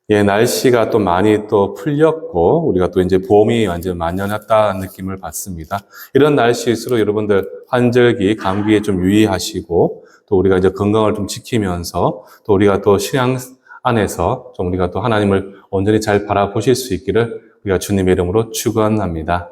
예, 날씨가 또 많이 또 풀렸고, 우리가 또 이제 봄이 완전 만연했다는 느낌을 받습니다. 이런 날씨일수록 여러분들 환절기, 감기에 좀 유의하시고, 또 우리가 이제 건강을 좀 지키면서, 또 우리가 또 신앙 안에서 좀 우리가 또 하나님을 온전히 잘 바라보실 수 있기를 우리가 주님의 이름으로 축원합니다.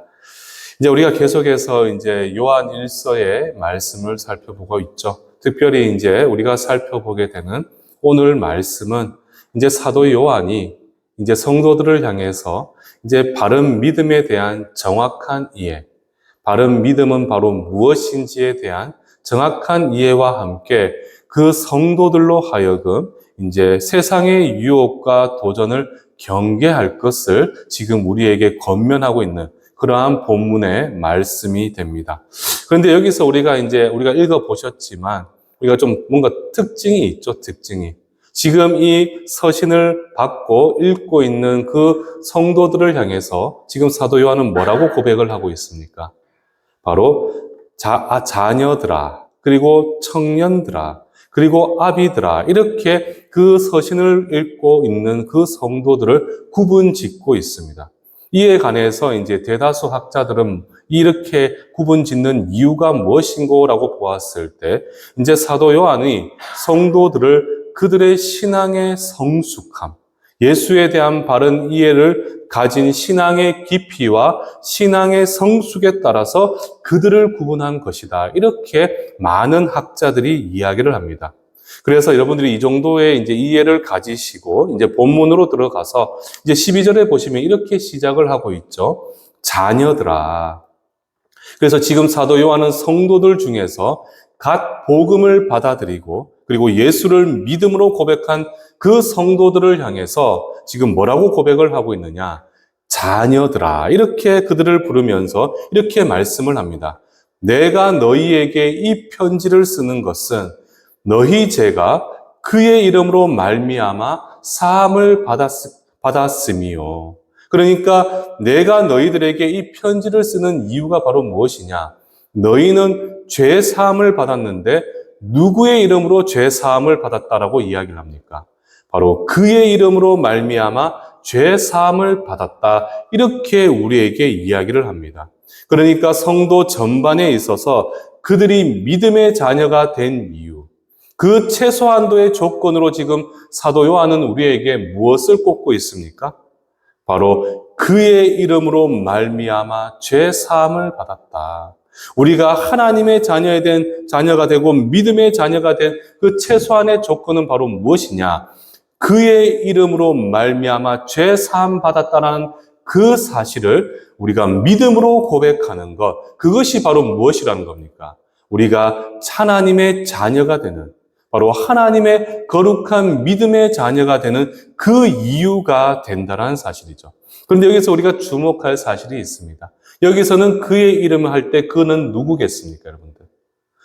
이제 우리가 계속해서 이제 요한 1서의 말씀을 살펴보고 있죠. 특별히 이제 우리가 살펴보게 되는 오늘 말씀은 이제 사도 요한이 이제 성도들을 향해서 이제 바른 믿음에 대한 정확한 이해, 바른 믿음은 바로 무엇인지에 대한 정확한 이해와 함께 그 성도들로 하여금 이제 세상의 유혹과 도전을 경계할 것을 지금 우리에게 권면하고 있는 그러한 본문의 말씀이 됩니다. 그런데 여기서 우리가 읽어보셨지만 우리가 좀 뭔가 특징이 있죠, 특징이. 지금 이 서신을 받고 읽고 있는 그 성도들을 향해서 지금 사도 요한은 뭐라고 고백을 하고 있습니까? 바로 자녀들아, 그리고 청년들아, 그리고 아비들아, 이렇게 그 서신을 읽고 있는 그 성도들을 구분 짓고 있습니다. 이에 관해서 이제 대다수 학자들은 이렇게 구분 짓는 이유가 무엇인고라고 보았을 때, 이제 사도 요한이 성도들을 그들의 신앙의 성숙함, 예수에 대한 바른 이해를 가진 신앙의 깊이와 신앙의 성숙에 따라서 그들을 구분한 것이다. 이렇게 많은 학자들이 이야기를 합니다. 그래서 여러분들이 이 정도의 이제 이해를 가지시고 이제 본문으로 들어가서 이제 12절에 보시면 이렇게 시작을 하고 있죠. 자녀들아. 그래서 지금 사도 요한은 성도들 중에서 갓 복음을 받아들이고 그리고 예수를 믿음으로 고백한 그 성도들을 향해서 지금 뭐라고 고백을 하고 있느냐? 자녀들아. 이렇게 그들을 부르면서 이렇게 말씀을 합니다. 내가 너희에게 이 편지를 쓰는 것은 너희 죄가 그의 이름으로 말미암아 사함을 받았음이요. 그러니까 내가 너희들에게 이 편지를 쓰는 이유가 바로 무엇이냐? 너희는 죄 사함을 받았는데 누구의 이름으로 죄 사함을 받았다라고 이야기를 합니까? 바로 그의 이름으로 말미암아 죄 사함을 받았다. 이렇게 우리에게 이야기를 합니다. 그러니까 성도 전반에 있어서 그들이 믿음의 자녀가 된 이유, 그 최소한도의 조건으로 지금 사도 요한은 우리에게 무엇을 꼽고 있습니까? 바로 그의 이름으로 말미암아 죄 사함을 받았다. 우리가 하나님의 자녀가 되고 믿음의 자녀가 된 그 최소한의 조건은 바로 무엇이냐? 그의 이름으로 말미암아 죄 사함 받았다는 그 사실을 우리가 믿음으로 고백하는 것, 그것이 바로 무엇이라는 겁니까? 우리가 하나님의 자녀가 되는, 바로 하나님의 거룩한 믿음의 자녀가 되는 그 이유가 된다는 사실이죠. 그런데 여기서 우리가 주목할 사실이 있습니다. 여기서는 그의 이름을 할 때 그는 누구겠습니까, 여러분들?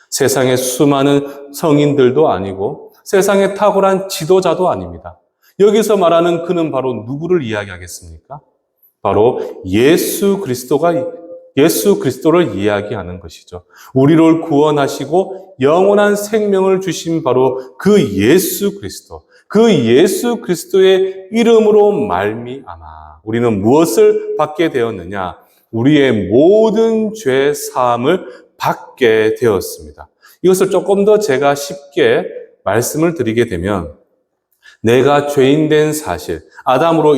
세상의 수많은 성인들도 아니고 세상에 탁월한 지도자도 아닙니다. 여기서 말하는 그는 바로 누구를 이야기하겠습니까? 바로 예수 그리스도를 이야기하는 것이죠. 우리를 구원하시고 영원한 생명을 주신 바로 그 예수 그리스도, 그 예수 그리스도의 이름으로 말미암아 우리는 무엇을 받게 되었느냐? 우리의 모든 죄 사함을 받게 되었습니다. 이것을 조금 더 제가 쉽게 말씀을 드리게 되면 내가 죄인 된 사실, 아담의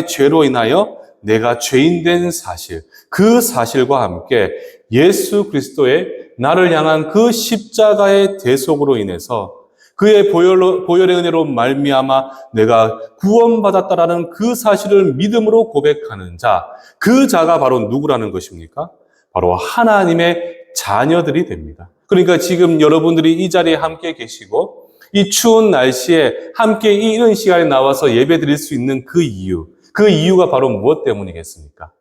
죄로 인하여 내가 죄인 된 사실, 그 사실과 함께 예수 그리스도의 나를 향한 그 십자가의 대속으로 인해서 그의 보혈의 은혜로 말미암아 내가 구원받았다라는 그 사실을 믿음으로 고백하는 자, 그 자가 바로 누구라는 것입니까? 바로 하나님의 자녀들이 됩니다. 그러니까 지금 여러분들이 이 자리에 함께 계시고 이 추운 날씨에 함께 이런 시간에 나와서 예배 드릴 수 있는 그 이유가 바로 무엇 때문이겠습니까?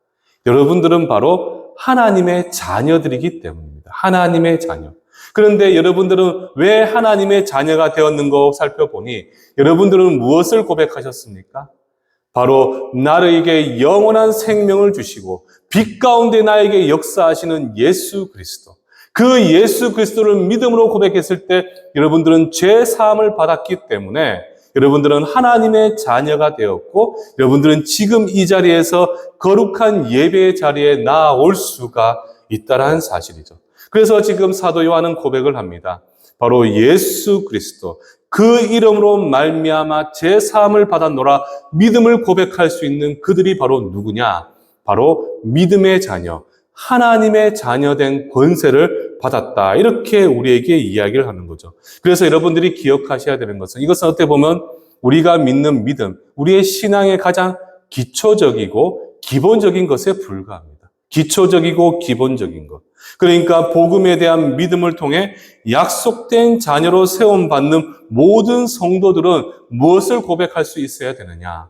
여러분들은 바로 하나님의 자녀들이기 때문입니다. 하나님의 자녀. 그런데 여러분들은 왜 하나님의 자녀가 되었는가 살펴보니 여러분들은 무엇을 고백하셨습니까? 바로 나에게 영원한 생명을 주시고 빛 가운데 나에게 역사하시는 예수 그리스도. 그 예수 그리스도를 믿음으로 고백했을 때 여러분들은 죄 사함을 받았기 때문에 여러분들은 하나님의 자녀가 되었고 여러분들은 지금 이 자리에서 거룩한 예배의 자리에 나아올 수가 있다는 사실이죠. 그래서 지금 사도 요한은 고백을 합니다. 바로 예수 그리스도 그 이름으로 말미암아 제 사함을 받았노라 믿음을 고백할 수 있는 그들이 바로 누구냐? 바로 믿음의 자녀, 하나님의 자녀된 권세를 받았다. 이렇게 우리에게 이야기를 하는 거죠. 그래서 여러분들이 기억하셔야 되는 것은 이것은 어떻게 보면 우리가 믿는 믿음, 우리의 신앙의 가장 기초적이고 기본적인 것에 불과합니다. 기초적이고 기본적인 것. 그러니까 복음에 대한 믿음을 통해 약속된 자녀로 세움받는 모든 성도들은 무엇을 고백할 수 있어야 되느냐?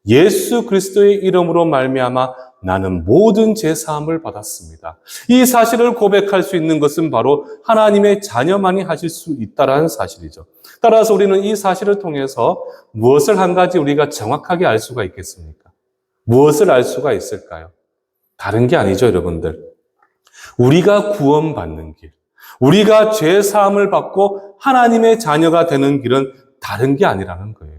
예수 그리스도의 이름으로 말미암아 나는 모든 죄 사함을 받았습니다. 이 사실을 고백할 수 있는 것은 바로 하나님의 자녀만이 하실 수 있다는 사실이죠. 따라서 우리는 이 사실을 통해서 무엇을 한 가지 우리가 정확하게 알 수가 있겠습니까? 무엇을 알 수가 있을까요? 다른 게 아니죠, 여러분들. 우리가 구원받는 길, 우리가 죄 사함을 받고 하나님의 자녀가 되는 길은 다른 게 아니라는 거예요.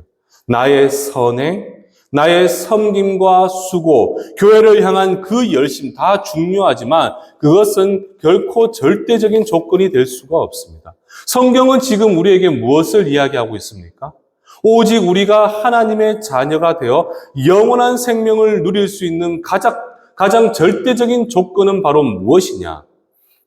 나의 선행, 나의 섬김과 수고, 교회를 향한 그 열심 다 중요하지만 그것은 결코 절대적인 조건이 될 수가 없습니다. 성경은 지금 우리에게 무엇을 이야기하고 있습니까? 오직 우리가 하나님의 자녀가 되어 영원한 생명을 누릴 수 있는 가장 절대적인 조건은 바로 무엇이냐?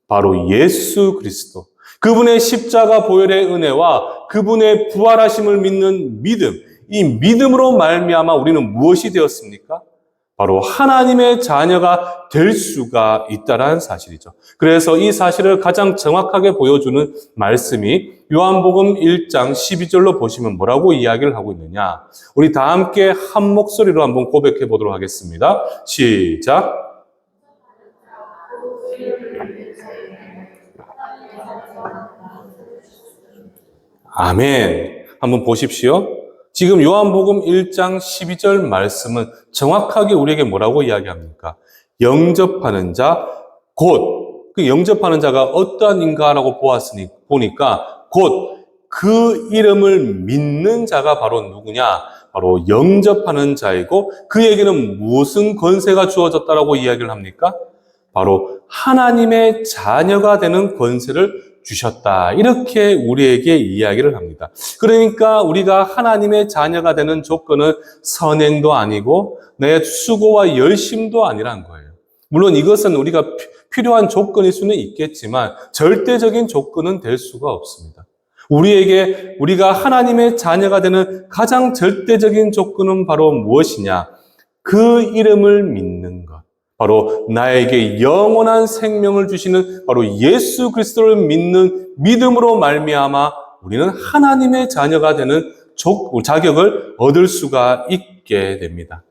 바로 예수 그리스도. 그분의 십자가 보혈의 은혜와 그분의 부활하심을 믿는 믿음. 이 믿음으로 말미암아 우리는 무엇이 되었습니까? 바로 하나님의 자녀가 될 수가 있다는 사실이죠. 그래서 이 사실을 가장 정확하게 보여주는 말씀이 요한복음 1장 12절로 보시면 뭐라고 이야기를 하고 있느냐? 우리 다 함께 한 목소리로 한번 고백해 보도록 하겠습니다. 시작. 아멘. 한번 보십시오. 지금 요한복음 1장 12절 말씀은 정확하게 우리에게 뭐라고 이야기합니까? 영접하는 자, 곧, 그 영접하는 자가 어떠한 인가라고 보니까 곧 그 이름을 믿는 자가 바로 누구냐? 바로 영접하는 자이고 그에게는 무슨 권세가 주어졌다라고 이야기를 합니까? 바로 하나님의 자녀가 되는 권세를 주셨다. 이렇게 우리에게 이야기를 합니다. 그러니까 우리가 하나님의 자녀가 되는 조건은 선행도 아니고 내 수고와 열심도 아니란 거예요. 물론 이것은 우리가 필요한 조건일 수는 있겠지만 절대적인 조건은 될 수가 없습니다. 우리가 하나님의 자녀가 되는 가장 절대적인 조건은 바로 무엇이냐? 그 이름을 믿는 것. 바로 나에게 영원한 생명을 주시는 바로 예수 그리스도를 믿는 믿음으로 말미암아 우리는 하나님의 자녀가 되는 자격을 얻을 수가 있게 됩니다.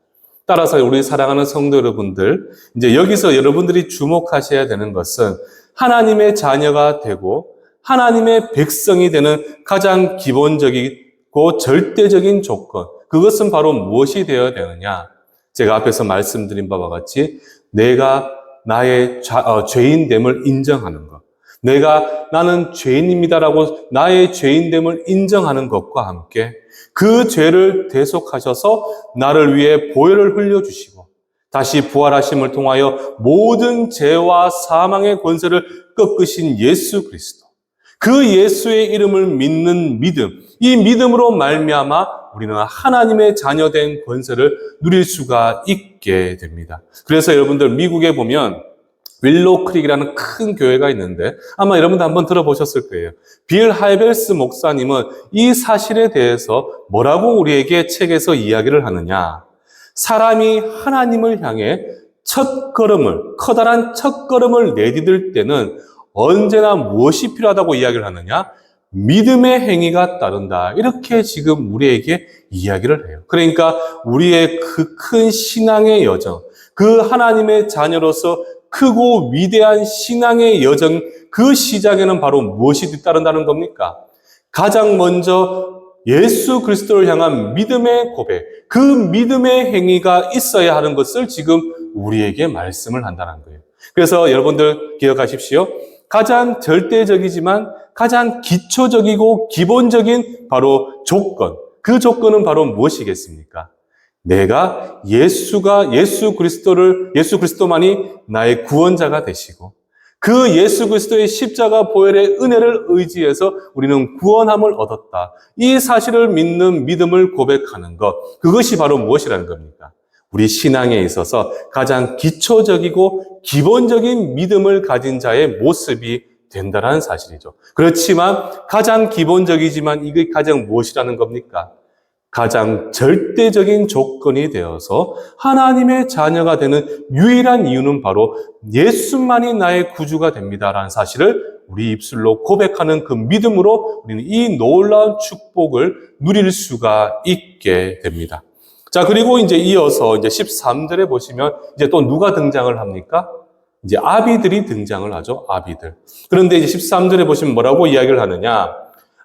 따라서 우리 사랑하는 성도 여러분들, 이제 여기서 여러분들이 주목하셔야 되는 것은 하나님의 자녀가 되고 하나님의 백성이 되는 가장 기본적이고 절대적인 조건, 그것은 바로 무엇이 되어야 되느냐? 제가 앞에서 말씀드린 바와 같이 내가 나의 죄인됨을 인정하는 것, 나는 죄인입니다라고 나의 죄인됨을 인정하는 것과 함께 그 죄를 대속하셔서 나를 위해 보혈을 흘려주시고 다시 부활하심을 통하여 모든 죄와 사망의 권세를 꺾으신 예수 그리스도, 그 예수의 이름을 믿는 믿음, 이 믿음으로 말미암아 우리는 하나님의 자녀된 권세를 누릴 수가 있게 됩니다. 그래서 여러분들 미국에 보면 윌로우 크릭이라는 큰 교회가 있는데 아마 여러분도 한번 들어보셨을 거예요. 빌 하이벨스 목사님은 이 사실에 대해서 뭐라고 우리에게 책에서 이야기를 하느냐? 사람이 하나님을 향해 커다란 첫걸음을 내디딜 때는 언제나 무엇이 필요하다고 이야기를 하느냐? 믿음의 행위가 따른다. 이렇게 지금 우리에게 이야기를 해요. 그러니까 우리의 그 큰 신앙의 여정, 그 하나님의 자녀로서 크고 위대한 신앙의 여정, 그 시작에는 바로 무엇이 뒤따른다는 겁니까? 가장 먼저 예수 그리스도를 향한 믿음의 고백, 그 믿음의 행위가 있어야 하는 것을 지금 우리에게 말씀을 한다는 거예요. 그래서 여러분들 기억하십시오. 가장 절대적이지만 가장 기초적이고 기본적인 바로 조건, 그 조건은 바로 무엇이겠습니까? 내가 예수 그리스도만이 나의 구원자가 되시고 그 예수 그리스도의 십자가 보혈의 은혜를 의지해서 우리는 구원함을 얻었다. 이 사실을 믿는 믿음을 고백하는 것, 그것이 바로 무엇이라는 겁니까? 우리 신앙에 있어서 가장 기초적이고 기본적인 믿음을 가진 자의 모습이 된다는 사실이죠. 그렇지만 가장 기본적이지만 이게 가장 무엇이라는 겁니까? 가장 절대적인 조건이 되어서 하나님의 자녀가 되는 유일한 이유는 바로 예수만이 나의 구주가 됩니다라는 사실을 우리 입술로 고백하는 그 믿음으로 우리는 이 놀라운 축복을 누릴 수가 있게 됩니다. 자, 그리고 이제 이어서 이제 13절에 보시면 이제 또 누가 등장을 합니까? 이제 아비들이 등장을 하죠. 아비들. 그런데 이제 13절에 보시면 뭐라고 이야기를 하느냐?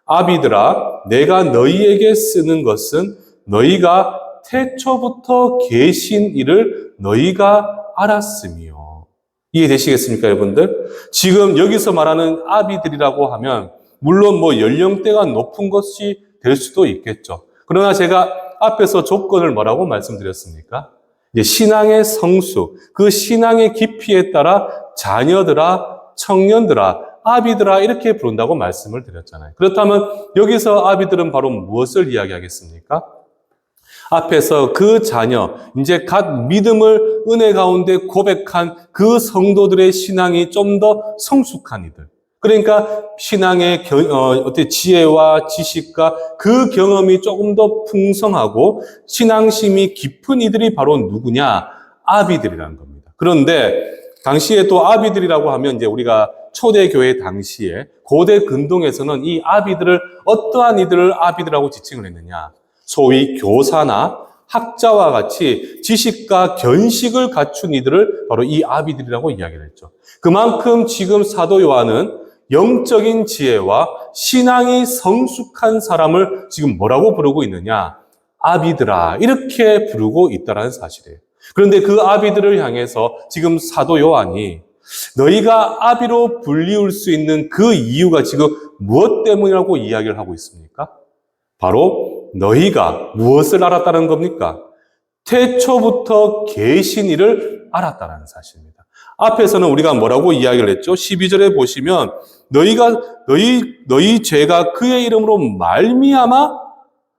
아비들아, 내가 너희에게 쓰는 것은 너희가 태초부터 계신 이를 너희가 알았으며. 이해되시겠습니까, 여러분들? 지금 여기서 말하는 아비들이라고 하면 물론 뭐 연령대가 높은 것이 될 수도 있겠죠. 그러나 제가 앞에서 조건을 뭐라고 말씀드렸습니까? 이제 신앙의 성수, 그 신앙의 깊이에 따라 자녀들아, 청년들아, 아비들아 이렇게 부른다고 말씀을 드렸잖아요. 그렇다면 여기서 아비들은 바로 무엇을 이야기하겠습니까? 앞에서 그 자녀, 이제 갓 믿음을 은혜 가운데 고백한 그 성도들의 신앙이 좀 더 성숙한 이들. 그러니까 신앙의 어떤 지혜와 지식과 그 경험이 조금 더 풍성하고 신앙심이 깊은 이들이 바로 누구냐? 아비들이라는 겁니다. 그런데 당시에 또 아비들이라고 하면 이제 우리가 초대교회 당시에 고대 근동에서는 이 아비들을 어떠한 이들을 아비들하고 지칭을 했느냐? 소위 교사나 학자와 같이 지식과 견식을 갖춘 이들을 바로 이 아비들이라고 이야기를 했죠. 그만큼 지금 사도 요한은 영적인 지혜와 신앙이 성숙한 사람을 지금 뭐라고 부르고 있느냐? 아비들아 이렇게 부르고 있다는 사실이에요. 그런데 그 아비들을 향해서 지금 사도 요한이 너희가 아비로 불리울 수 있는 그 이유가 지금 무엇 때문이라고 이야기를 하고 있습니까? 바로 너희가 무엇을 알았다는 겁니까? 태초부터 계신 이를 알았다는 사실입니다. 앞에서는 우리가 뭐라고 이야기를 했죠? 12절에 보시면 너희 죄가 그의 이름으로 말미암아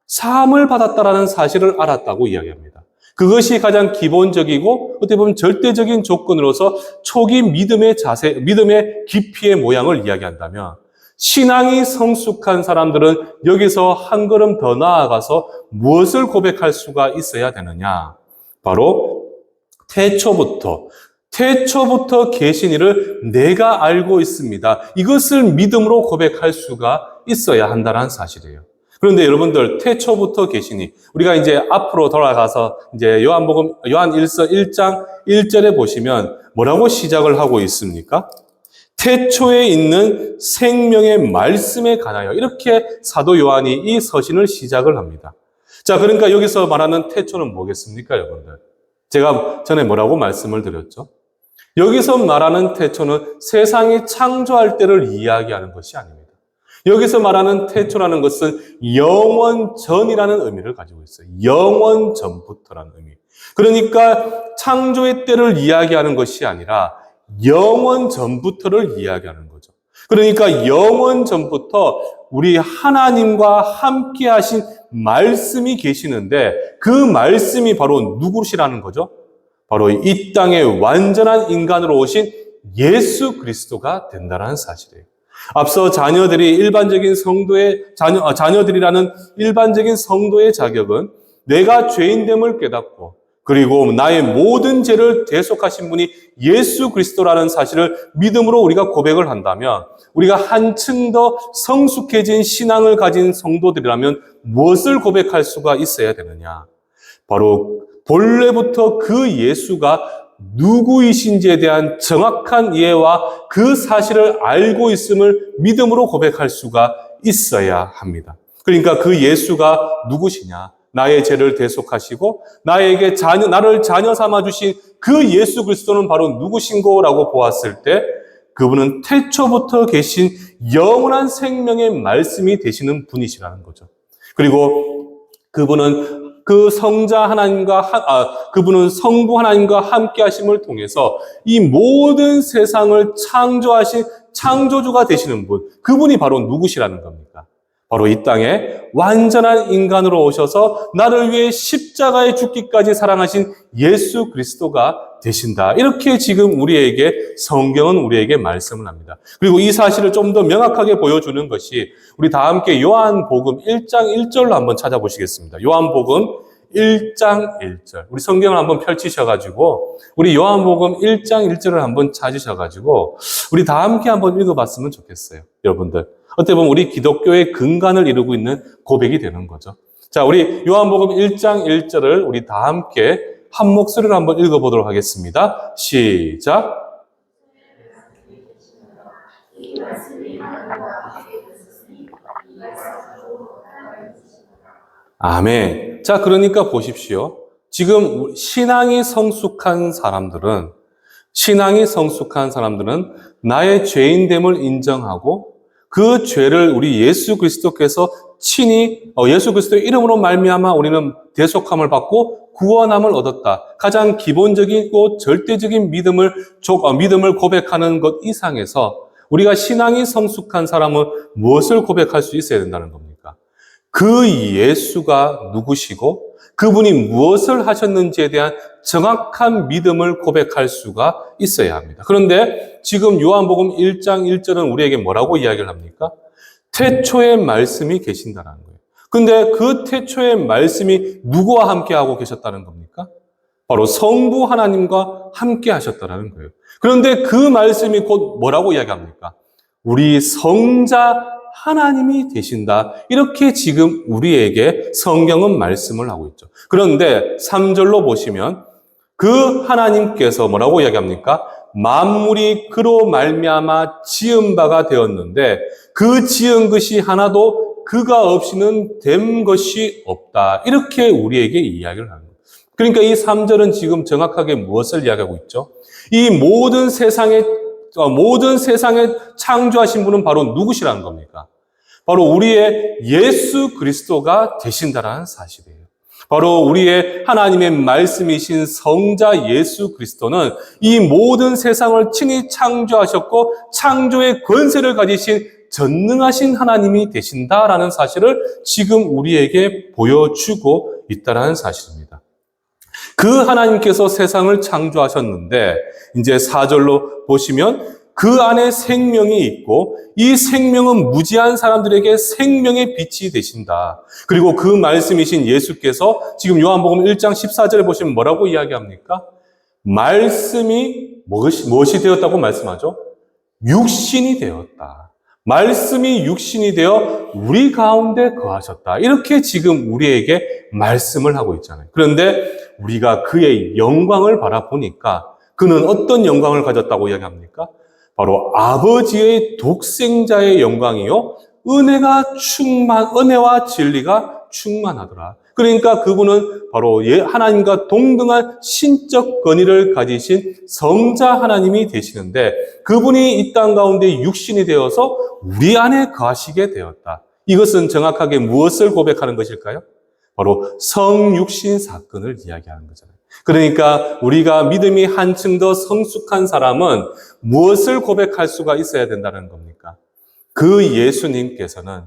사함을 받았다라는 사실을 알았다고 이야기합니다. 그것이 가장 기본적이고 어떻게 보면 절대적인 조건으로서 초기 믿음의 자세, 믿음의 깊이의 모양을 이야기한다면 신앙이 성숙한 사람들은 여기서 한 걸음 더 나아가서 무엇을 고백할 수가 있어야 되느냐? 바로 태초부터 계신 이를 내가 알고 있습니다. 이것을 믿음으로 고백할 수가 있어야 한다는 사실이에요. 그런데 여러분들 태초부터 계시니 우리가 이제 앞으로 돌아가서 이제 요한 1서 1장 1절에 보시면 뭐라고 시작을 하고 있습니까? 태초에 있는 생명의 말씀에 관하여 이렇게 사도 요한이 이 서신을 시작을 합니다. 자, 그러니까 여기서 말하는 태초는 뭐겠습니까, 여러분들? 제가 전에 뭐라고 말씀을 드렸죠? 여기서 말하는 태초는 세상이 창조할 때를 이야기하는 것이 아닙니다. 여기서 말하는 태초라는 것은 영원 전이라는 의미를 가지고 있어요. 영원 전부터라는 의미. 그러니까 창조의 때를 이야기하는 것이 아니라 영원 전부터를 이야기하는 거죠. 그러니까 영원 전부터 우리 하나님과 함께 하신 말씀이 계시는데 그 말씀이 바로 누구시라는 거죠? 바로 이 땅에 완전한 인간으로 오신 예수 그리스도가 된다는 사실이에요. 앞서 자녀들이라는 일반적인 성도의 자격은 내가 죄인됨을 깨닫고 그리고 나의 모든 죄를 대속하신 분이 예수 그리스도라는 사실을 믿음으로 우리가 고백을 한다면 우리가 한층 더 성숙해진 신앙을 가진 성도들이라면 무엇을 고백할 수가 있어야 되느냐? 바로 본래부터 그 예수가 누구이신지에 대한 정확한 이해와 그 사실을 알고 있음을 믿음으로 고백할 수가 있어야 합니다. 그러니까 그 예수가 누구시냐? 나의 죄를 대속하시고 나에게 나를 자녀 삼아 주신 그 예수 그리스도는 바로 누구신고라고 보았을 때 그분은 태초부터 계신 영원한 생명의 말씀이 되시는 분이시라는 거죠. 그리고 그분은 그 성자 하나님과 그분은 성부 하나님과 함께 하심을 통해서 이 모든 세상을 창조하신 창조주가 되시는 분, 그분이 바로 누구시라는 겁니까? 바로 이 땅에 완전한 인간으로 오셔서 나를 위해 십자가에 죽기까지 사랑하신 예수 그리스도가 되신다. 이렇게 지금 성경은 우리에게 말씀을 합니다. 그리고 이 사실을 좀 더 명확하게 보여주는 것이 우리 다 함께 요한복음 1장 1절로 한번 찾아보시겠습니다. 요한복음 1장 1절. 우리 성경을 한번 펼치셔가지고 우리 요한복음 1장 1절을 한번 찾으셔가지고 우리 다 함께 한번 읽어봤으면 좋겠어요. 여러분들. 어떻게 보면 우리 기독교의 근간을 이루고 있는 고백이 되는 거죠. 자, 우리 요한복음 1장 1절을 우리 다 함께 한 목소리로 한번 읽어보도록 하겠습니다. 시작. 아멘. 자, 그러니까 보십시오. 지금 신앙이 성숙한 사람들은 나의 죄인됨을 인정하고 그 죄를 우리 예수 그리스도께서 친히 예수 그리스도의 이름으로 말미암아 우리는 대속함을 받고 구원함을 얻었다. 가장 기본적이고 절대적인 믿음을 고백하는 것 이상에서 우리가 신앙이 성숙한 사람은 무엇을 고백할 수 있어야 된다는 겁니까? 그 예수가 누구시고 그분이 무엇을 하셨는지에 대한 정확한 믿음을 고백할 수가 있어야 합니다. 그런데 지금 요한복음 1장 1절은 우리에게 뭐라고 이야기를 합니까? 태초에 말씀이 계신다는 거예요. 근데 그 태초의 말씀이 누구와 함께 하고 계셨다는 겁니까? 바로 성부 하나님과 함께 하셨다는 거예요. 그런데 그 말씀이 곧 뭐라고 이야기합니까? 우리 성자 하나님이 되신다. 이렇게 지금 우리에게 성경은 말씀을 하고 있죠. 그런데 3절로 보시면 그 하나님께서 뭐라고 이야기합니까? 만물이 그로 말미암아 지은 바가 되었는데 그 지은 것이 하나도 그가 없이는 된 것이 없다. 이렇게 우리에게 이야기를 하는 거예요. 그러니까 이 3절은 지금 정확하게 무엇을 이야기하고 있죠? 이 모든 세상에 창조하신 분은 바로 누구시라는 겁니까? 바로 우리의 예수 그리스도가 되신다는 사실이에요. 바로 우리의 하나님의 말씀이신 성자 예수 그리스도는 이 모든 세상을 친히 창조하셨고 창조의 권세를 가지신 전능하신 하나님이 되신다라는 사실을 지금 우리에게 보여주고 있다는 사실입니다. 그 하나님께서 세상을 창조하셨는데 이제 4절로 보시면 그 안에 생명이 있고 이 생명은 무지한 사람들에게 생명의 빛이 되신다. 그리고 그 말씀이신 예수께서 지금 요한복음 1장 14절에 보시면 뭐라고 이야기합니까? 말씀이 무엇이 되었다고 말씀하죠? 육신이 되었다. 말씀이 육신이 되어 우리 가운데 거하셨다. 이렇게 지금 우리에게 말씀을 하고 있잖아요. 그런데 우리가 그의 영광을 바라보니까 그는 어떤 영광을 가졌다고 이야기합니까? 바로 아버지의 독생자의 영광이요. 은혜와 진리가 충만하더라. 그러니까 그분은 바로 하나님과 동등한 신적 권위를 가지신 성자 하나님이 되시는데 그분이 이 땅 가운데 육신이 되어서 우리 안에 거하시게 되었다. 이것은 정확하게 무엇을 고백하는 것일까요? 바로 성육신 사건을 이야기하는 거잖아요. 그러니까 우리가 믿음이 한층 더 성숙한 사람은 무엇을 고백할 수가 있어야 된다는 겁니까? 그 예수님께서는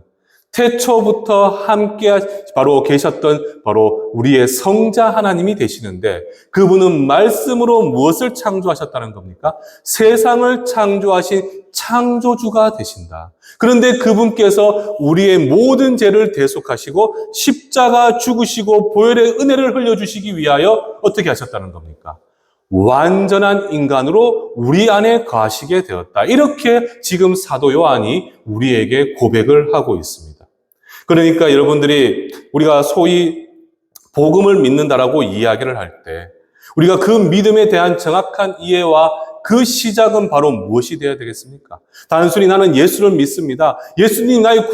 태초부터 함께 바로 계셨던 바로 우리의 성자 하나님이 되시는데 그분은 말씀으로 무엇을 창조하셨다는 겁니까? 세상을 창조하신 창조주가 되신다. 그런데 그분께서 우리의 모든 죄를 대속하시고 십자가 죽으시고 보혈의 은혜를 흘려주시기 위하여 어떻게 하셨다는 겁니까? 완전한 인간으로 우리 안에 거하시게 되었다. 이렇게 지금 사도 요한이 우리에게 고백을 하고 있습니다. 그러니까 여러분들이 우리가 소위 복음을 믿는다라고 이야기를 할 때 우리가 그 믿음에 대한 정확한 이해와 그 시작은 바로 무엇이 되어야 되겠습니까? 단순히 나는 예수를 믿습니다. 예수님 나의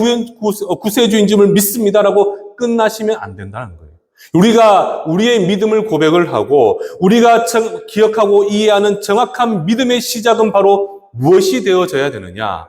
구세주인임을 믿습니다라고 끝나시면 안 된다는 거예요. 우리가 우리의 믿음을 고백을 하고 우리가 기억하고 이해하는 정확한 믿음의 시작은 바로 무엇이 되어져야 되느냐?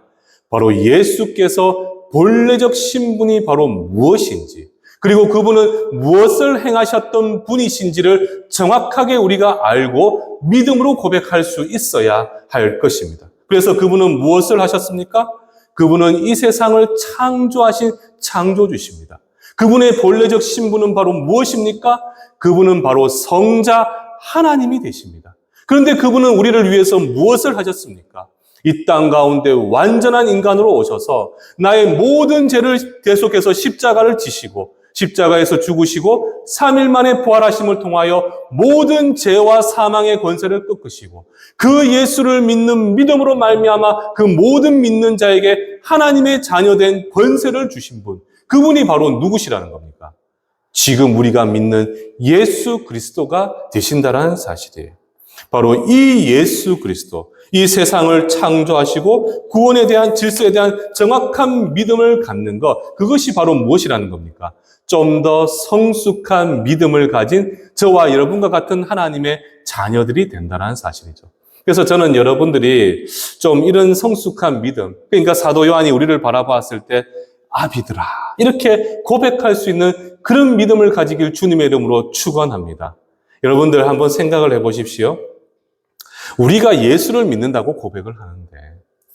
바로 예수께서 본래적 신분이 바로 무엇인지 그리고 그분은 무엇을 행하셨던 분이신지를 정확하게 우리가 알고 믿음으로 고백할 수 있어야 할 것입니다. 그래서 그분은 무엇을 하셨습니까? 그분은 이 세상을 창조하신 창조주십니다. 그분의 본래적 신분은 바로 무엇입니까? 그분은 바로 성자 하나님이 되십니다. 그런데 그분은 우리를 위해서 무엇을 하셨습니까? 이 땅 가운데 완전한 인간으로 오셔서 나의 모든 죄를 대속해서 십자가를 지시고 십자가에서 죽으시고 3일 만에 부활하심을 통하여 모든 죄와 사망의 권세를 꺾으시고 그 예수를 믿는 믿음으로 말미암아 그 모든 믿는 자에게 하나님의 자녀된 권세를 주신 분, 그분이 바로 누구시라는 겁니까? 지금 우리가 믿는 예수 그리스도가 되신다는 사실이에요. 바로 이 예수 그리스도, 이 세상을 창조하시고 구원에 대한 질서에 대한 정확한 믿음을 갖는 것, 그것이 바로 무엇이라는 겁니까? 좀 더 성숙한 믿음을 가진 저와 여러분과 같은 하나님의 자녀들이 된다는 사실이죠. 그래서 저는 여러분들이 좀 이런 성숙한 믿음, 그러니까 사도 요한이 우리를 바라봤을 때 아비들아 이렇게 고백할 수 있는 그런 믿음을 가지길 주님의 이름으로 축원합니다. 여러분들 한번 생각을 해보십시오. 우리가 예수를 믿는다고 고백을 하는데,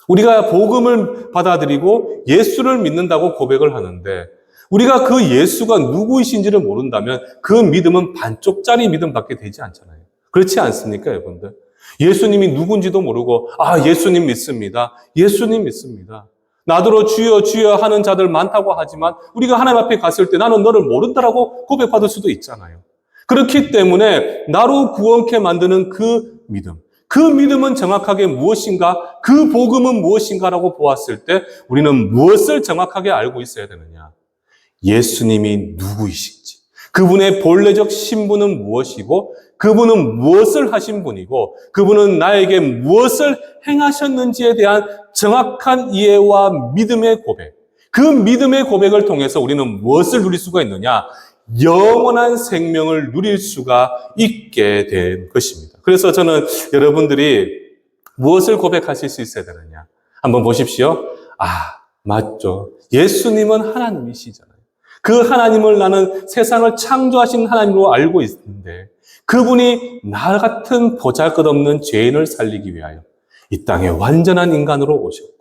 우리가 복음을 받아들이고 예수를 믿는다고 고백을 하는데, 우리가 그 예수가 누구이신지를 모른다면 그 믿음은 반쪽짜리 믿음밖에 되지 않잖아요. 그렇지 않습니까, 여러분들? 예수님이 누군지도 모르고 예수님 믿습니다. 예수님 믿습니다. 나더러 주여 주여 하는 자들 많다고 하지만 우리가 하나님 앞에 갔을 때 나는 너를 모른다라고 고백받을 수도 있잖아요. 그렇기 때문에 나로 구원케 만드는 그 믿음, 그 믿음은 정확하게 무엇인가, 그 복음은 무엇인가라고 보았을 때 우리는 무엇을 정확하게 알고 있어야 되느냐? 예수님이 누구이신지, 그분의 본래적 신분은 무엇이고 그분은 무엇을 하신 분이고 그분은 나에게 무엇을 행하셨는지에 대한 정확한 이해와 믿음의 고백, 그 믿음의 고백을 통해서 우리는 무엇을 누릴 수가 있느냐? 영원한 생명을 누릴 수가 있게 된 것입니다. 그래서 저는 여러분들이 무엇을 고백하실 수 있어야 되느냐? 한번 보십시오. 맞죠. 예수님은 하나님이시잖아요. 그 하나님을 나는 세상을 창조하신 하나님으로 알고 있는데 그분이 나 같은 보잘것없는 죄인을 살리기 위하여 이 땅에 완전한 인간으로 오셨고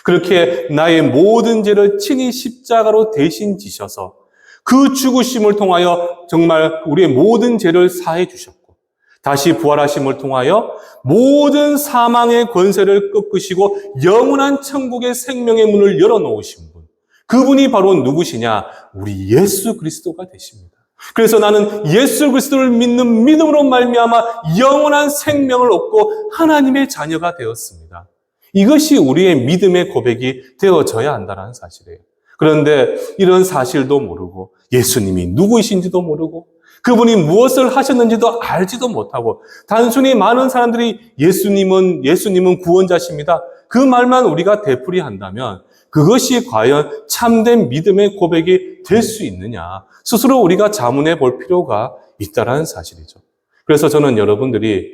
그렇게 나의 모든 죄를 친히 십자가로 대신 지셔서 그 죽으심을 통하여 정말 우리의 모든 죄를 사해 주셨고 다시 부활하심을 통하여 모든 사망의 권세를 꺾으시고 영원한 천국의 생명의 문을 열어놓으신 분, 그분이 바로 누구시냐? 우리 예수 그리스도가 되십니다. 그래서 나는 예수 그리스도를 믿는 믿음으로 말미암아 영원한 생명을 얻고 하나님의 자녀가 되었습니다. 이것이 우리의 믿음의 고백이 되어져야 한다는 사실이에요. 그런데 이런 사실도 모르고 예수님이 누구이신지도 모르고 그분이 무엇을 하셨는지도 알지도 못하고 단순히 많은 사람들이 예수님은 구원자십니다. 그 말만 우리가 되풀이한다면 그것이 과연 참된 믿음의 고백이 될 수 있느냐? 스스로 우리가 자문해 볼 필요가 있다는 사실이죠. 그래서 저는 여러분들이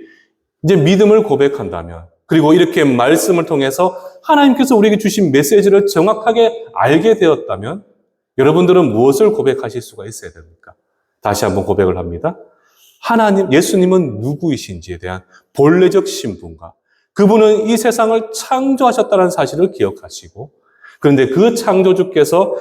이제 믿음을 고백한다면 그리고 이렇게 말씀을 통해서 하나님께서 우리에게 주신 메시지를 정확하게 알게 되었다면 여러분들은 무엇을 고백하실 수가 있어야 됩니까? 다시 한번 고백을 합니다. 예수님은 누구이신지에 대한 본래적 신분과 그분은 이 세상을 창조하셨다는 사실을 기억하시고 그런데 그 창조주께서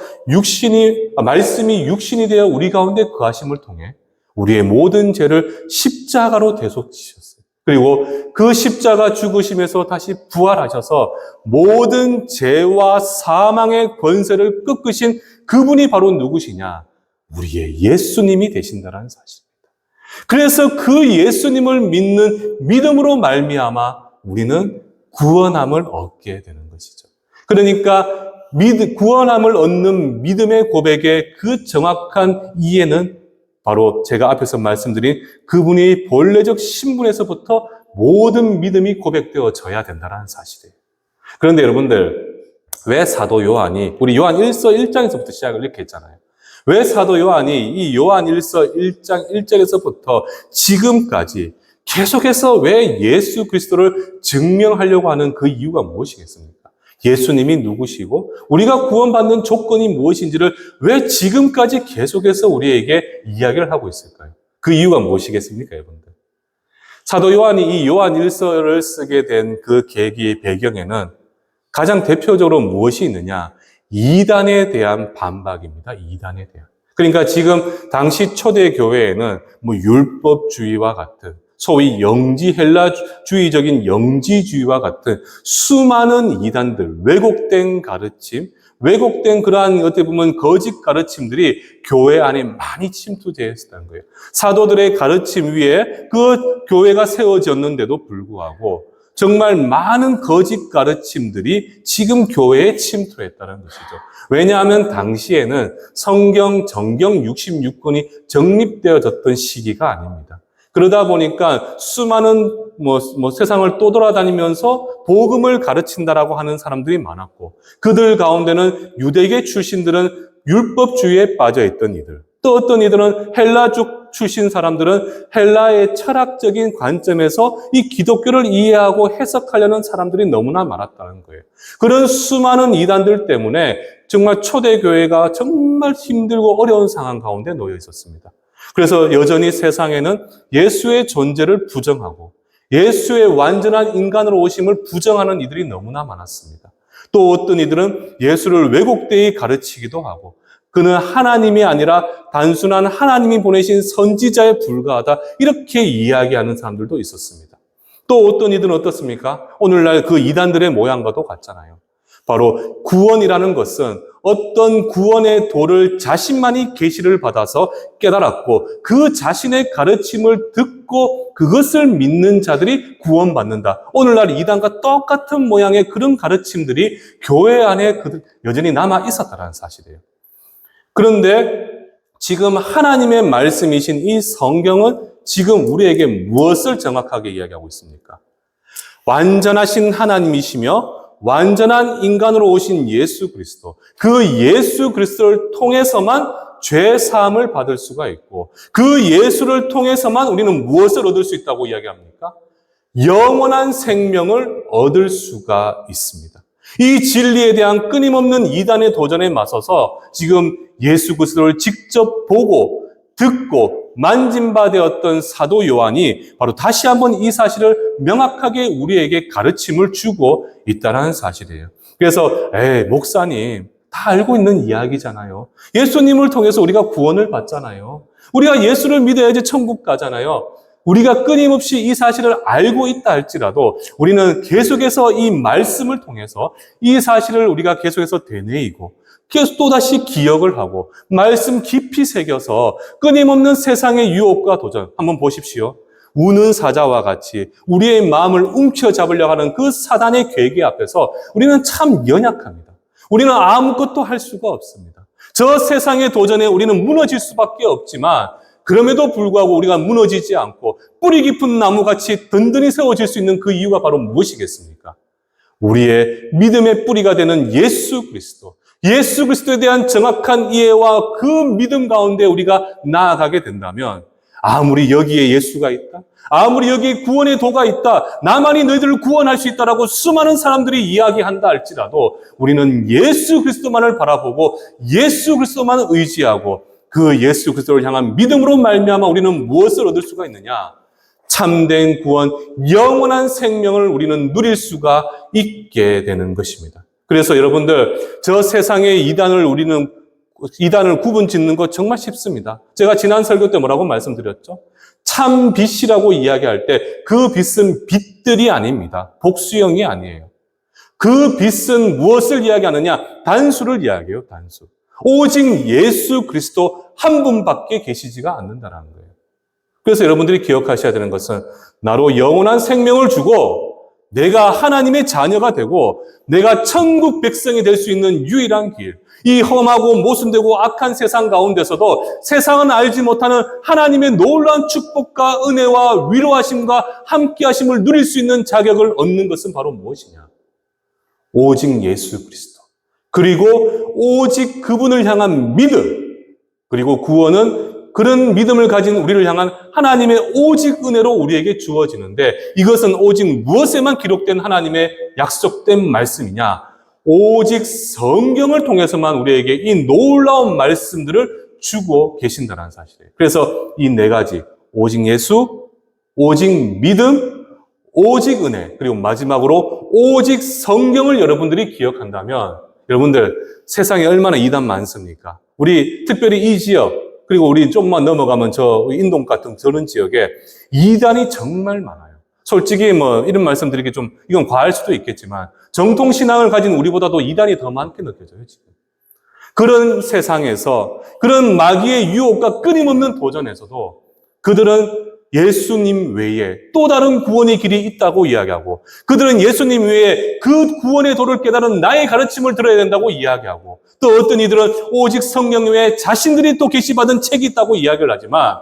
말씀이 육신이 되어 우리 가운데 거하심을 통해 우리의 모든 죄를 십자가로 대속지셨어요. 그리고 그 십자가 죽으심에서 다시 부활하셔서 모든 죄와 사망의 권세를 꺾으신 그분이 바로 누구시냐? 우리의 예수님이 되신다는 사실입니다. 그래서 그 예수님을 믿는 믿음으로 말미암아 우리는 구원함을 얻게 되는 것이죠. 그러니까 구원함을 얻는 믿음의 고백의 그 정확한 이해는 바로 제가 앞에서 말씀드린 그분의 본래적 신분에서부터 모든 믿음이 고백되어져야 된다는 사실이에요. 그런데 여러분들, 왜 사도 요한이 우리 요한 1서 1장에서부터 시작을 이렇게 했잖아요. 왜 사도 요한이 이 요한 1서 1장 1절에서부터 지금까지 계속해서 왜 예수 그리스도를 증명하려고 하는 그 이유가 무엇이겠습니까? 예수님이 누구시고 우리가 구원받는 조건이 무엇인지를 왜 지금까지 계속해서 우리에게 이야기를 하고 있을까요? 그 이유가 무엇이겠습니까, 여러분들? 사도 요한이 이 요한 1서를 쓰게 된 그 계기의 배경에는 가장 대표적으로 무엇이 있느냐? 이단에 대한 반박입니다. 이단에 대한. 그러니까 지금 당시 초대 교회에는 율법주의와 같은 소위 헬라주의적인 영지주의와 같은 수많은 이단들, 왜곡된 가르침, 왜곡된 그러한 어떻게 보면 거짓 가르침들이 교회 안에 많이 침투되어 있었다는 거예요. 사도들의 가르침 위에 그 교회가 세워졌는데도 불구하고 정말 많은 거짓 가르침들이 지금 교회에 침투했다는 것이죠. 왜냐하면 당시에는 성경 정경 66권이 정립되어졌던 시기가 아닙니다. 그러다 보니까 수많은 세상을 떠돌아다니면서 복음을 가르친다라고 하는 사람들이 많았고, 그들 가운데는 유대계 출신들은 율법주의에 빠져있던 이들, 또 어떤 이들은 헬라족 출신 사람들은 헬라의 철학적인 관점에서 이 기독교를 이해하고 해석하려는 사람들이 너무나 많았다는 거예요. 그런 수많은 이단들 때문에 정말 초대교회가 정말 힘들고 어려운 상황 가운데 놓여 있었습니다. 그래서 여전히 세상에는 예수의 존재를 부정하고 예수의 완전한 인간으로 오심을 부정하는 이들이 너무나 많았습니다. 또 어떤 이들은 예수를 왜곡되이 가르치기도 하고 그는 하나님이 아니라 단순한 하나님이 보내신 선지자에 불과하다 이렇게 이야기하는 사람들도 있었습니다. 또 어떤 이들은 어떻습니까? 오늘날 그 이단들의 모양과도 같잖아요. 바로 구원이라는 것은 어떤 구원의 도를 자신만이 계시를 받아서 깨달았고 그 자신의 가르침을 듣고 그것을 믿는 자들이 구원받는다. 오늘날 이단과 똑같은 모양의 그런 가르침들이 교회 안에 여전히 남아 있었다는 사실이에요. 그런데 지금 하나님의 말씀이신 이 성경은 지금 우리에게 무엇을 정확하게 이야기하고 있습니까? 완전하신 하나님이시며 완전한 인간으로 오신 예수 그리스도, 그 예수 그리스도를 통해서만 죄 사함을 받을 수가 있고 그 예수를 통해서만 우리는 무엇을 얻을 수 있다고 이야기합니까? 영원한 생명을 얻을 수가 있습니다. 이 진리에 대한 끊임없는 이단의 도전에 맞서서 지금 예수 그리스도를 직접 보고 듣고 만진 바 되었던 사도 요한이 바로 다시 한번 이 사실을 명확하게 우리에게 가르침을 주고 있다는 사실이에요. 그래서 목사님 다 알고 있는 이야기잖아요. 예수님을 통해서 우리가 구원을 받잖아요. 우리가 예수를 믿어야지 천국 가잖아요. 우리가 끊임없이 이 사실을 알고 있다 할지라도 우리는 계속해서 이 말씀을 통해서 이 사실을 우리가 계속해서 되뇌이고 계속 또다시 기억을 하고 말씀 깊이 새겨서 끊임없는 세상의 유혹과 도전 한번 보십시오. 우는 사자와 같이 우리의 마음을 움켜잡으려고 하는 그 사단의 계획 앞에서 우리는 참 연약합니다. 우리는 아무것도 할 수가 없습니다. 저 세상의 도전에 우리는 무너질 수밖에 없지만 그럼에도 불구하고 우리가 무너지지 않고 뿌리 깊은 나무같이 든든히 세워질 수 있는 그 이유가 바로 무엇이겠습니까? 우리의 믿음의 뿌리가 되는 예수 그리스도, 예수 그리스도에 대한 정확한 이해와 그 믿음 가운데 우리가 나아가게 된다면 아무리 여기에 예수가 있다, 아무리 여기에 구원의 도가 있다, 나만이 너희들을 구원할 수 있다라고 수많은 사람들이 이야기한다 할지라도 우리는 예수 그리스도만을 바라보고 예수 그리스도만 의지하고 그 예수 그리스도를 향한 믿음으로 말미암아 우리는 무엇을 얻을 수가 있느냐? 참된 구원, 영원한 생명을 우리는 누릴 수가 있게 되는 것입니다. 그래서 여러분들 저 세상의 이단을 구분 짓는 것 정말 쉽습니다. 제가 지난 설교 때 뭐라고 말씀드렸죠? 참 빛이라고 이야기할 때 그 빛은 빛들이 아닙니다. 복수형이 아니에요. 그 빛은 무엇을 이야기하느냐? 단수를 이야기해요. 단수. 오직 예수 그리스도 한 분밖에 계시지가 않는다는 거예요. 그래서 여러분들이 기억하셔야 되는 것은 나로 영원한 생명을 주고 내가 하나님의 자녀가 되고 내가 천국 백성이 될 수 있는 유일한 길, 이 험하고 모순되고 악한 세상 가운데서도 세상은 알지 못하는 하나님의 놀라운 축복과 은혜와 위로하심과 함께하심을 누릴 수 있는 자격을 얻는 것은 바로 무엇이냐? 오직 예수 그리스도, 그리고 오직 그분을 향한 믿음, 그리고 구원은 그런 믿음을 가진 우리를 향한 하나님의 오직 은혜로 우리에게 주어지는데 이것은 오직 무엇에만 기록된 하나님의 약속된 말씀이냐? 오직 성경을 통해서만 우리에게 이 놀라운 말씀들을 주고 계신다는 사실이에요. 그래서 이 네 가지, 오직 예수, 오직 믿음, 오직 은혜, 그리고 마지막으로 오직 성경을 여러분들이 기억한다면 여러분들 세상에 얼마나 이단 많습니까? 우리 특별히 이 지역, 그리고 우리 좀만 넘어가면 저 인동 같은 저런 지역에 이단이 정말 많아요. 솔직히 뭐 이런 말씀 드리기 좀 이건 과할 수도 있겠지만 정통 신앙을 가진 우리보다도 이단이 더 많게 느껴져요, 지금. 그런 세상에서 그런 마귀의 유혹과 끊임없는 도전에서도 그들은 예수님 외에 또 다른 구원의 길이 있다고 이야기하고 그들은 예수님 외에 그 구원의 도를 깨달은 나의 가르침을 들어야 된다고 이야기하고 또 어떤 이들은 오직 성경 외에 자신들이 또 계시받은 책이 있다고 이야기를 하지만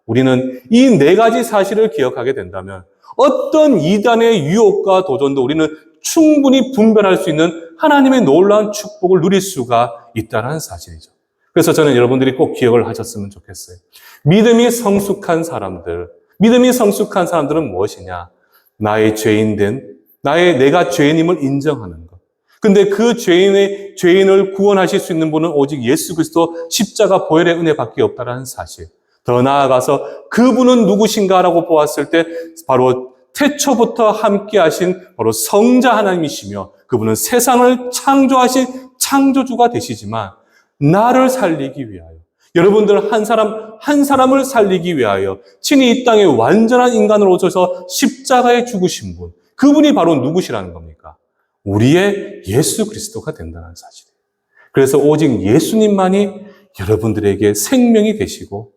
우리는 이 네 가지 사실을 기억하게 된다면 어떤 이단의 유혹과 도전도 우리는 충분히 분별할 수 있는 하나님의 놀라운 축복을 누릴 수가 있다는 사실이죠. 그래서 저는 여러분들이 꼭 기억을 하셨으면 좋겠어요. 믿음이 성숙한 사람들은 무엇이냐? 나의 죄인된, 내가 죄인임을 인정하는 것. 근데 그 죄인을 구원하실 수 있는 분은 오직 예수 그리스도 십자가 보혈의 은혜밖에 없다는 사실. 더 나아가서 그분은 누구신가라고 보았을 때 바로 태초부터 함께 하신 바로 성자 하나님이시며 그분은 세상을 창조하신 창조주가 되시지만 나를 살리기 위하여 여러분들 한 사람을 살리기 위하여 친히 이 땅에 완전한 인간으로 오셔서 십자가에 죽으신 분 그분이 바로 누구시라는 겁니까? 우리의 예수 그리스도가 된다는 사실이에요. 그래서 오직 예수님만이 여러분들에게 생명이 되시고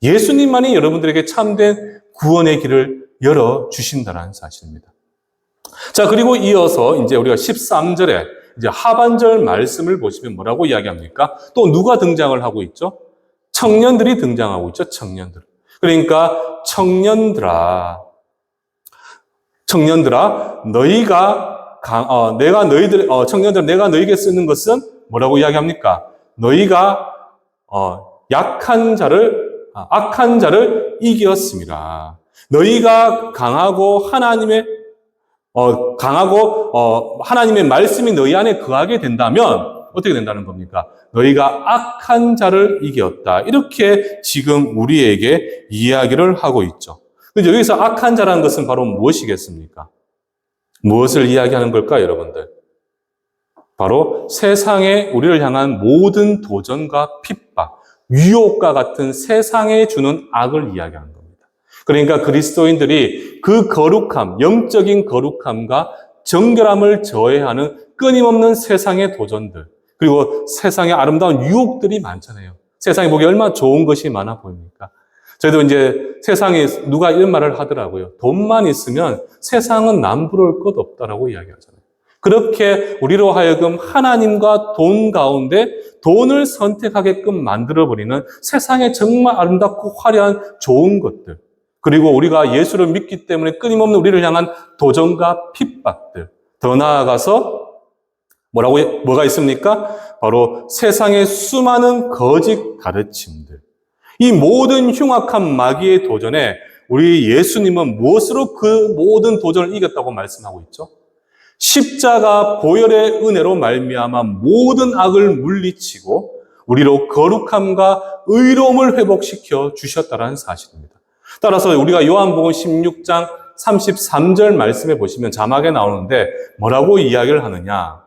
예수님만이 여러분들에게 참된 구원의 길을 열어주신다는 사실입니다. 자, 그리고 이어서 이제 우리가 13절에 이제 하반절 말씀을 보시면 뭐라고 이야기합니까? 또 누가 등장을 하고 있죠? 청년들이 등장하고 있죠, 청년들. 그러니까 청년들아, 청년들 내가 너희에게 쓰는 것은 뭐라고 이야기합니까? 너희가 악한 자를 이겼습니다. 너희가 강하고 하나님의 말씀이 너희 안에 거하게 된다면 어떻게 된다는 겁니까? 너희가 악한 자를 이겼다. 이렇게 지금 우리에게 이야기를 하고 있죠. 근데 여기서 악한 자라는 것은 바로 무엇이겠습니까? 무엇을 이야기하는 걸까요, 여러분들? 바로 세상에 우리를 향한 모든 도전과 핍박, 유혹과 같은 세상에 주는 악을 이야기하는 겁니다. 그러니까 그리스도인들이 그 거룩함, 영적인 거룩함과 정결함을 저해하는 끊임없는 세상의 도전들, 그리고 세상의 아름다운 유혹들이 많잖아요. 세상에 보기 얼마나 좋은 것이 많아 보입니까? 저희도 이제 세상에 누가 이런 말을 하더라고요. 돈만 있으면 세상은 남부러울 것 없다라고 이야기하잖아요. 그렇게 우리로 하여금 하나님과 돈 가운데 돈을 선택하게끔 만들어버리는 세상에 정말 아름답고 화려한 좋은 것들, 그리고 우리가 예수를 믿기 때문에 끊임없는 우리를 향한 도전과 핍박들, 더 나아가서 뭐가 있습니까? 바로 세상의 수많은 거짓 가르침들. 이 모든 흉악한 마귀의 도전에 우리 예수님은 무엇으로 그 모든 도전을 이겼다고 말씀하고 있죠? 십자가 보혈의 은혜로 말미암아 모든 악을 물리치고 우리로 거룩함과 의로움을 회복시켜 주셨다는 사실입니다. 따라서 우리가 요한복음 16장 33절 말씀에 보시면 자막에 나오는데 뭐라고 이야기를 하느냐?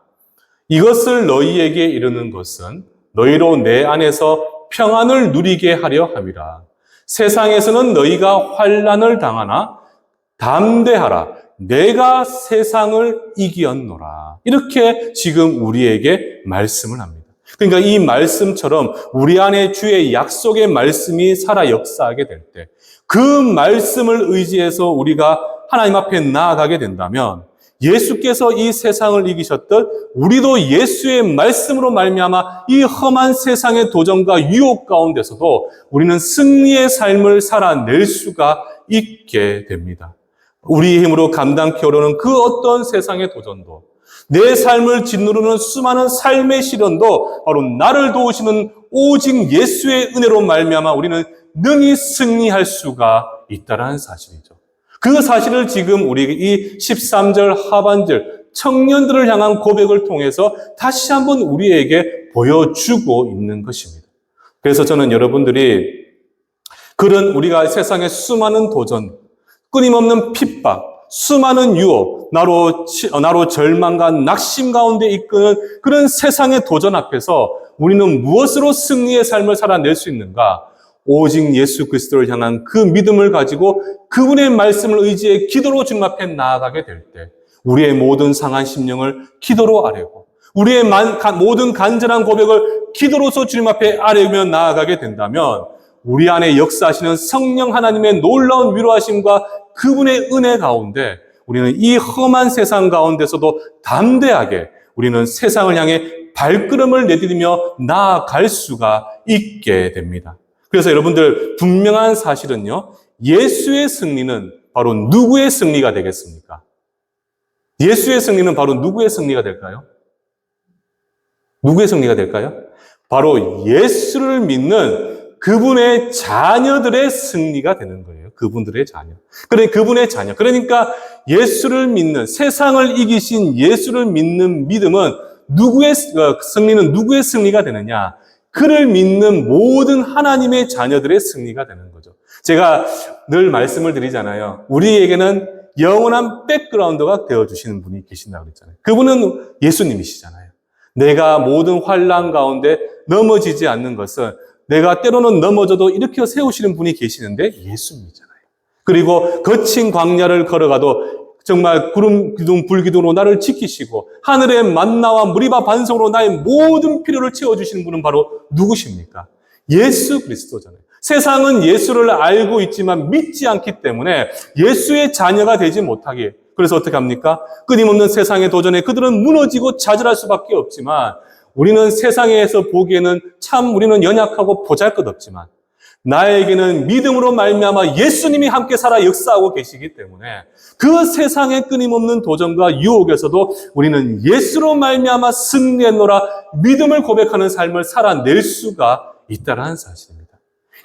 이것을 너희에게 이르는 것은 너희로 내 안에서 평안을 누리게 하려 함이라. 세상에서는 너희가 환난을 당하나 담대하라. 내가 세상을 이기었노라. 이렇게 지금 우리에게 말씀을 합니다. 그러니까 이 말씀처럼 우리 안에 주의 약속의 말씀이 살아 역사하게 될 때 그 말씀을 의지해서 우리가 하나님 앞에 나아가게 된다면 예수께서 이 세상을 이기셨듯 우리도 예수의 말씀으로 말미암아 이 험한 세상의 도전과 유혹 가운데서도 우리는 승리의 삶을 살아낼 수가 있게 됩니다. 우리의 힘으로 감당케 어려는 그 어떤 세상의 도전도 내 삶을 짓누르는 수많은 삶의 시련도 바로 나를 도우시는 오직 예수의 은혜로 말미암아 우리는 능히 승리할 수가 있다는 사실이죠. 그 사실을 지금 우리 이 13절 하반절 청년들을 향한 고백을 통해서 다시 한번 우리에게 보여주고 있는 것입니다. 그래서 저는 여러분들이 그런 우리가 세상의 수많은 도전, 끊임없는 핍박, 수많은 유혹, 나로 절망과 낙심 가운데 이끄는 그런 세상의 도전 앞에서 우리는 무엇으로 승리의 삶을 살아낼 수 있는가? 오직 예수 그리스도를 향한 그 믿음을 가지고 그분의 말씀을 의지해 기도로 주님 앞에 나아가게 될 때 우리의 모든 상한 심령을 기도로 아뢰고 우리의 모든 간절한 고백을 기도로서 주님 앞에 아뢰며 나아가게 된다면 우리 안에 역사하시는 성령 하나님의 놀라운 위로하심과 그분의 은혜 가운데 우리는 이 험한 세상 가운데서도 담대하게 우리는 세상을 향해 발걸음을 내디디며 나아갈 수가 있게 됩니다. 그래서 여러분들 분명한 사실은요. 예수의 승리는 바로 누구의 승리가 되겠습니까? 예수의 승리는 바로 누구의 승리가 될까요? 누구의 승리가 될까요? 바로 예수를 믿는 그분의 자녀들의 승리가 되는 거예요. 그분들의 자녀. 그분의 자녀. 그러니까 예수를 믿는, 세상을 이기신 예수를 믿는 믿음은 승리는 누구의 승리가 되느냐? 그를 믿는 모든 하나님의 자녀들의 승리가 되는 거죠. 제가 늘 말씀을 드리잖아요. 우리에게는 영원한 백그라운드가 되어주시는 분이 계신다고 그랬잖아요. 그분은 예수님이시잖아요. 내가 모든 환난 가운데 넘어지지 않는 것은 내가 때로는 넘어져도 일으켜 세우시는 분이 계시는데 예수님이잖아요. 그리고 거친 광야를 걸어가도 정말 구름 기둥 불기둥으로 나를 지키시고 하늘의 만나와 무리바 반석으로 나의 모든 필요를 채워주시는 분은 바로 누구십니까? 예수 그리스도잖아요. 세상은 예수를 알고 있지만 믿지 않기 때문에 예수의 자녀가 되지 못하게. 그래서 어떻게 합니까? 끊임없는 세상의 도전에 그들은 무너지고 좌절할 수밖에 없지만 우리는 세상에서 보기에는 참 우리는 연약하고 보잘것없지만 나에게는 믿음으로 말미암아 예수님이 함께 살아 역사하고 계시기 때문에 그 세상의 끊임없는 도전과 유혹에서도 우리는 예수로 말미암아 승리했노라 믿음을 고백하는 삶을 살아낼 수가 있다는 사실입니다.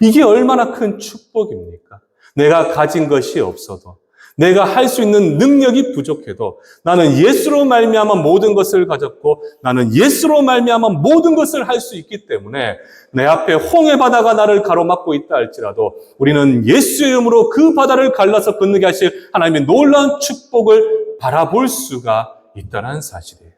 이게 얼마나 큰 축복입니까? 내가 가진 것이 없어도 내가 할 수 있는 능력이 부족해도 나는 예수로 말미암아 모든 것을 가졌고 나는 예수로 말미암아 모든 것을 할 수 있기 때문에 내 앞에 홍해 바다가 나를 가로막고 있다 할지라도 우리는 예수의 이름으로 그 바다를 갈라서 건너게 하실 하나님의 놀라운 축복을 바라볼 수가 있다는 사실이에요.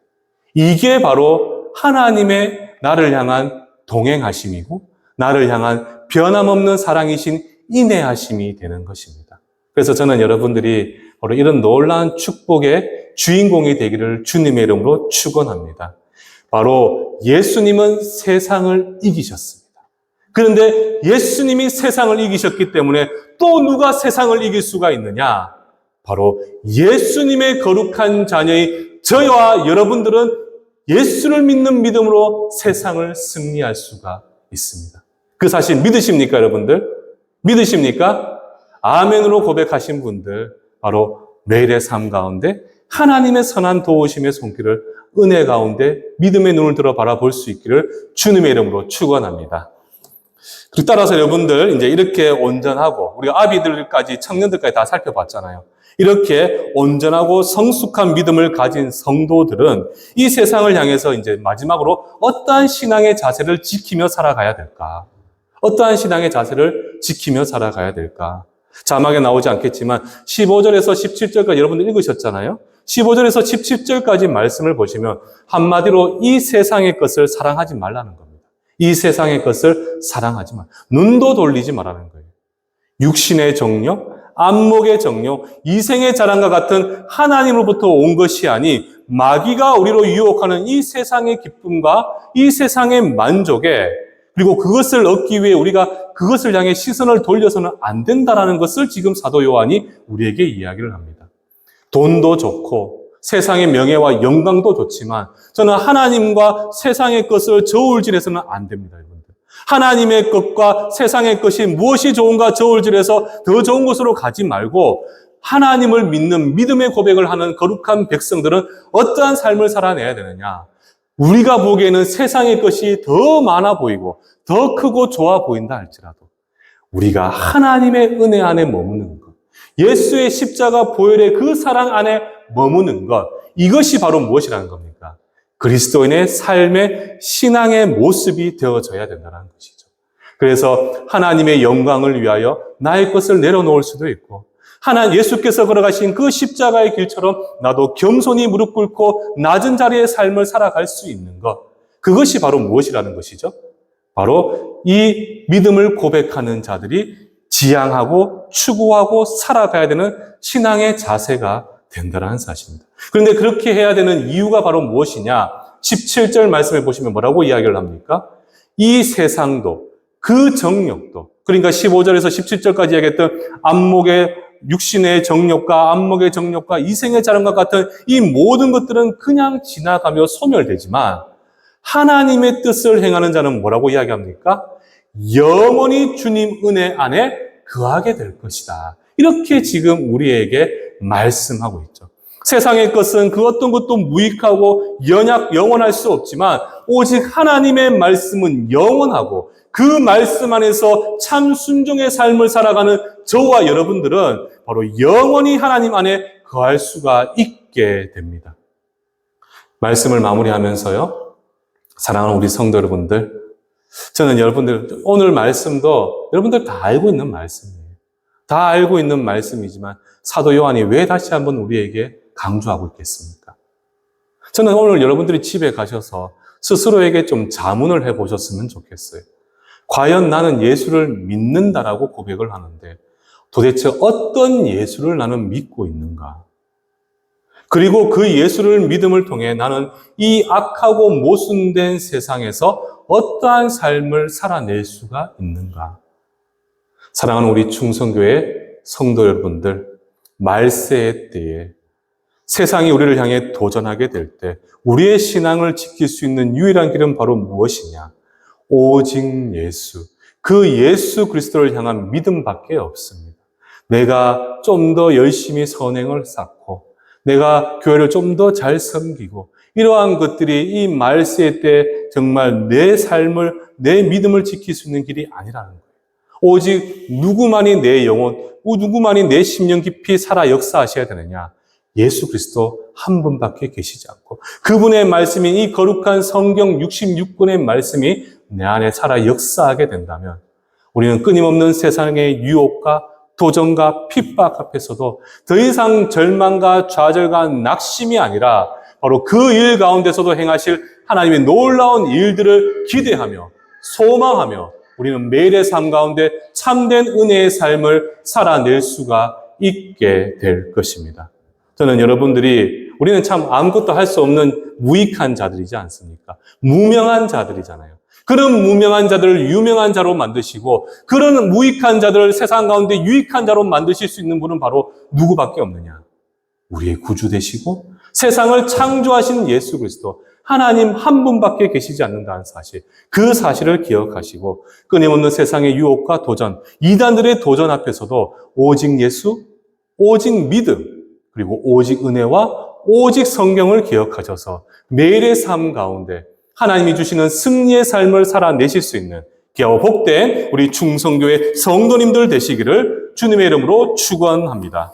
이게 바로 하나님의 나를 향한 동행하심이고 나를 향한 변함없는 사랑이신 인내하심이 되는 것입니다. 그래서 저는 여러분들이 바로 이런 놀라운 축복의 주인공이 되기를 주님의 이름으로 축원합니다. 바로 예수님은 세상을 이기셨습니다. 그런데 예수님이 세상을 이기셨기 때문에 또 누가 세상을 이길 수가 있느냐? 바로 예수님의 거룩한 자녀의 저와 여러분들은 예수를 믿는 믿음으로 세상을 승리할 수가 있습니다. 그 사실 믿으십니까, 여러분들? 믿으십니까? 아멘으로 고백하신 분들 바로 매일의 삶 가운데 하나님의 선한 도우심의 손길을 은혜 가운데 믿음의 눈을 들어 바라볼 수 있기를 주님의 이름으로 축원합니다. 그리고 따라서 여러분들 이제 이렇게 온전하고 우리가 아비들까지 청년들까지 다 살펴봤잖아요. 이렇게 온전하고 성숙한 믿음을 가진 성도들은 이 세상을 향해서 이제 마지막으로 어떠한 신앙의 자세를 지키며 살아가야 될까? 어떠한 신앙의 자세를 지키며 살아가야 될까? 자막에 나오지 않겠지만 15절에서 17절까지 여러분들 읽으셨잖아요. 15절에서 17절까지 말씀을 보시면 한마디로 이 세상의 것을 사랑하지 말라는 겁니다. 이 세상의 것을 사랑하지 마. 눈도 돌리지 말라는 거예요. 육신의 정욕, 안목의 정욕, 이생의 자랑과 같은 하나님으로부터 온 것이 아니 마귀가 우리로 유혹하는 이 세상의 기쁨과 이 세상의 만족에 그리고 그것을 얻기 위해 우리가 그것을 향해 시선을 돌려서는 안 된다라는 것을 지금 사도 요한이 우리에게 이야기를 합니다. 돈도 좋고 세상의 명예와 영광도 좋지만 저는 하나님과 세상의 것을 저울질해서는 안 됩니다, 여러분들. 하나님의 것과 세상의 것이 무엇이 좋은가 저울질해서 더 좋은 곳으로 가지 말고 하나님을 믿는 믿음의 고백을 하는 거룩한 백성들은 어떠한 삶을 살아내야 되느냐? 우리가 보기에는 세상의 것이 더 많아 보이고 더 크고 좋아 보인다 할지라도 우리가 하나님의 은혜 안에 머무는 것, 예수의 십자가 보혈의 그 사랑 안에 머무는 것, 이것이 바로 무엇이라는 겁니까? 그리스도인의 삶의 신앙의 모습이 되어져야 된다는 것이죠. 그래서 하나님의 영광을 위하여 나의 것을 내려놓을 수도 있고, 예수께서 걸어가신 그 십자가의 길처럼 나도 겸손히 무릎 꿇고 낮은 자리의 삶을 살아갈 수 있는 것, 그것이 바로 무엇이라는 것이죠? 바로 이 믿음을 고백하는 자들이 지향하고 추구하고 살아가야 되는 신앙의 자세가 된다는 사실입니다. 그런데 그렇게 해야 되는 이유가 바로 무엇이냐? 17절 말씀에 보시면 뭐라고 이야기를 합니까? 이 세상도 그 정욕도, 그러니까 15절에서 17절까지 이야기했던 안목의 육신의 정욕과 안목의 정욕과 이생의 자랑과 같은 이 모든 것들은 그냥 지나가며 소멸되지만 하나님의 뜻을 행하는 자는 뭐라고 이야기합니까? 영원히 주님 은혜 안에 거하게 될 것이다. 이렇게 지금 우리에게 말씀하고 있죠. 세상의 것은 그 어떤 것도 무익하고 영원할 수 없지만 오직 하나님의 말씀은 영원하고 그 말씀 안에서 참 순종의 삶을 살아가는 저와 여러분들은 바로 영원히 하나님 안에 거할 수가 있게 됩니다. 말씀을 마무리하면서요. 사랑하는 우리 성도 여러분들, 저는 여러분들 오늘 말씀도 여러분들 다 알고 있는 말씀이에요. 다 알고 있는 말씀이지만 사도 요한이 왜 다시 한번 우리에게 강조하고 있겠습니까? 저는 오늘 여러분들이 집에 가셔서 스스로에게 좀 자문을 해보셨으면 좋겠어요. 과연 나는 예수를 믿는다라고 고백을 하는데 도대체 어떤 예수를 나는 믿고 있는가? 그리고 그 예수를 믿음을 통해 나는 이 악하고 모순된 세상에서 어떠한 삶을 살아낼 수가 있는가? 사랑하는 우리 충성교회 성도 여러분들, 말세의 때에 세상이 우리를 향해 도전하게 될 때 우리의 신앙을 지킬 수 있는 유일한 길은 바로 무엇이냐? 오직 예수, 그 예수 그리스도를 향한 믿음밖에 없습니다. 내가 좀 더 열심히 선행을 쌓고 내가 교회를 좀 더 잘 섬기고 이러한 것들이 이 말세 때 정말 내 삶을, 내 믿음을 지킬 수 있는 길이 아니라는 거예요. 오직 누구만이 내 영혼, 누구만이 내 심령 깊이 살아 역사하셔야 되느냐? 예수 그리스도 한 분밖에 계시지 않고 그분의 말씀인 이 거룩한 성경 66권의 말씀이 내 안에 살아 역사하게 된다면 우리는 끊임없는 세상의 유혹과 도전과 핍박 앞에서도 더 이상 절망과 좌절과 낙심이 아니라 바로 그 일 가운데서도 행하실 하나님의 놀라운 일들을 기대하며 소망하며 우리는 매일의 삶 가운데 참된 은혜의 삶을 살아낼 수가 있게 될 것입니다. 저는 우리는 참 아무것도 할 수 없는 무익한 자들이지 않습니까? 무명한 자들이잖아요. 그런 무명한 자들을 유명한 자로 만드시고 그런 무익한 자들을 세상 가운데 유익한 자로 만드실 수 있는 분은 바로 누구밖에 없느냐? 우리의 구주 되시고 세상을 창조하신 예수 그리스도 하나님 한 분밖에 계시지 않는다는 사실, 그 사실을 기억하시고 끊임없는 세상의 유혹과 도전, 이단들의 도전 앞에서도 오직 예수, 오직 믿음, 그리고 오직 은혜와 오직 성경을 기억하셔서 매일의 삶 가운데 하나님이 주시는 승리의 삶을 살아내실 수 있는 귀하고 복된 우리 충성교회 성도님들 되시기를 주님의 이름으로 축원합니다.